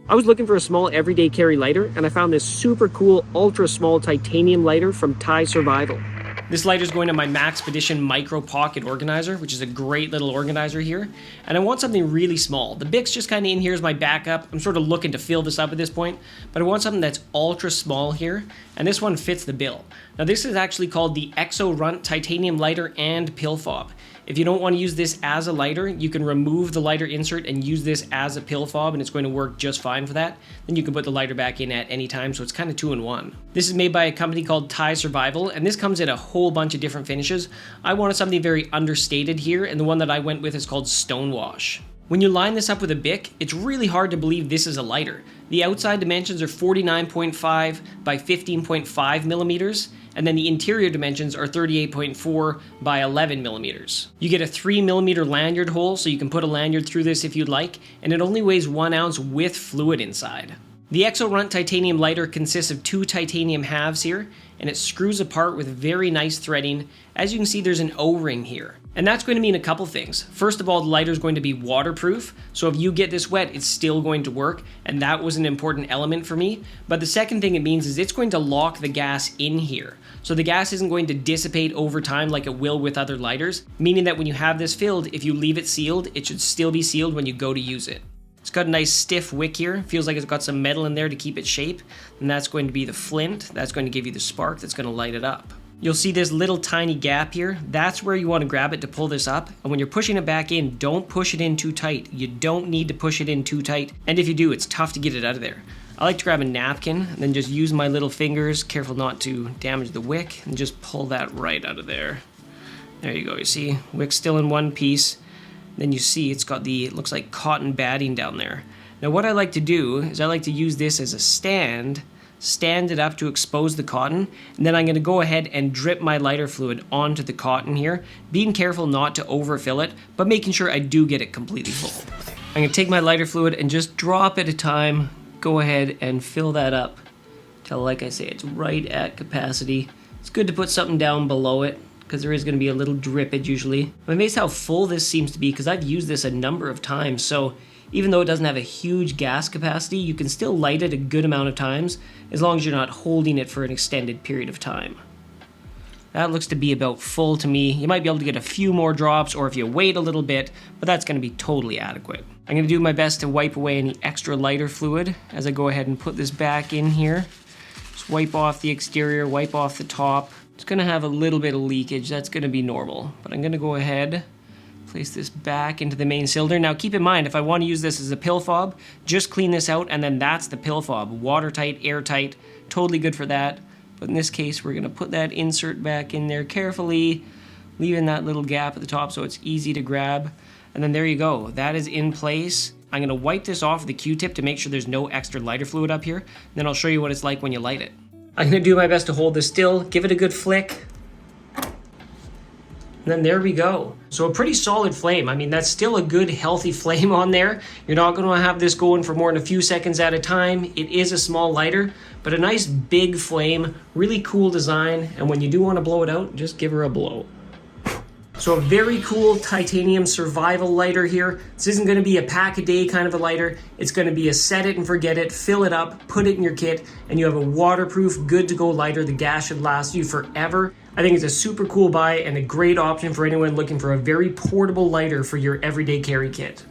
I was looking for a small everyday carry lighter, and I found this super cool ultra small titanium lighter from Thai Survival. This lighter is going to my Maxpedition micro pocket organizer, which is a great little organizer here. And I want something really small. The Bic's just kind of in here as my backup. I'm sort of looking to fill this up at this point, but I want something that's ultra small here. And this one fits the bill. Now this is actually called the Exo Runt Titanium Lighter and Pill Fob. If you don't want to use this as a lighter, you can remove the lighter insert and use this as a pill fob, and it's going to work just fine for that. Then you can put the lighter back in at any time, so it's kind of 2-in-1. This is made by a company called Thai Survival, and this comes in a whole bunch of different finishes. I wanted something very understated here, and the one that I went with is called Stonewash. When you line this up with a Bic, it's really hard to believe this is a lighter. The outside dimensions are 49.5 by 15.5 millimeters, and then the interior dimensions are 38.4 by 11 millimeters. You get a 3 millimeter lanyard hole, so you can put a lanyard through this if you'd like, and it only weighs 1 ounce with fluid inside. The Exo Runt Titanium Lighter consists of 2 titanium halves here, and it screws apart with very nice threading. As you can see, there's an O-ring here. And that's going to mean a couple things. First of all, the lighter is going to be waterproof, so if you get this wet, it's still going to work, and that was an important element for me. But the second thing it means is it's going to lock the gas in here. So the gas isn't going to dissipate over time like it will with other lighters, meaning that when you have this filled, if you leave it sealed, it should still be sealed when you go to use it. It's got a nice stiff wick here. Feels like it's got some metal in there to keep its shape. And that's going to be the flint. That's going to give you the spark that's going to light it up. You'll see this little tiny gap here. That's where you want to grab it to pull this up. And when you're pushing it back in, don't push it in too tight. You don't need to push it in too tight. And if you do, it's tough to get it out of there. I like to grab a napkin and then just use my little fingers, careful not to damage the wick, and just pull that right out of there. There you go. You see, wick's still in one piece. Then you see it's got the, it looks like cotton batting down there. Now what I like to do is I like to use this as a stand it up to expose the cotton, and then I'm going to go ahead and drip my lighter fluid onto the cotton here, being careful not to overfill it, but making sure I do get it completely full. I'm going to take my lighter fluid and just drop at a time, go ahead and fill that up till, like I say, it's right at capacity. It's good to put something down below it, because there is going to be a little drippage usually. I'm amazed how full this seems to be, because I've used this a number of times, so even though it doesn't have a huge gas capacity, you can still light it a good amount of times, as long as you're not holding it for an extended period of time. That looks to be about full to me. You might be able to get a few more drops, or if you wait a little bit, but that's going to be totally adequate. I'm going to do my best to wipe away any extra lighter fluid as I go ahead and put this back in here. Just wipe off the exterior, wipe off the top. It's going to have a little bit of leakage. That's going to be normal. But I'm going to go ahead, place this back into the main cylinder. Now keep in mind, if I want to use this as a pill fob, just clean this out and then that's the pill fob. Watertight, airtight, totally good for that. But in this case, we're going to put that insert back in there carefully, leaving that little gap at the top so it's easy to grab. And then there you go. That is in place. I'm going to wipe this off with a Q-tip to make sure there's no extra lighter fluid up here. Then I'll show you what it's like when you light it. I'm going to do my best to hold this still, give it a good flick. And then there we go. So a pretty solid flame. I mean, that's still a good healthy flame on there. You're not going to have this going for more than a few seconds at a time. It is a small lighter, but a nice big flame, really cool design. And when you do want to blow it out, just give her a blow. So a very cool titanium survival lighter here. This isn't going to be a pack a day kind of a lighter. It's going to be a set it and forget it, fill it up, put it in your kit, and you have a waterproof, good to go lighter. The gas should last you forever. I think it's a super cool buy and a great option for anyone looking for a very portable lighter for your everyday carry kit.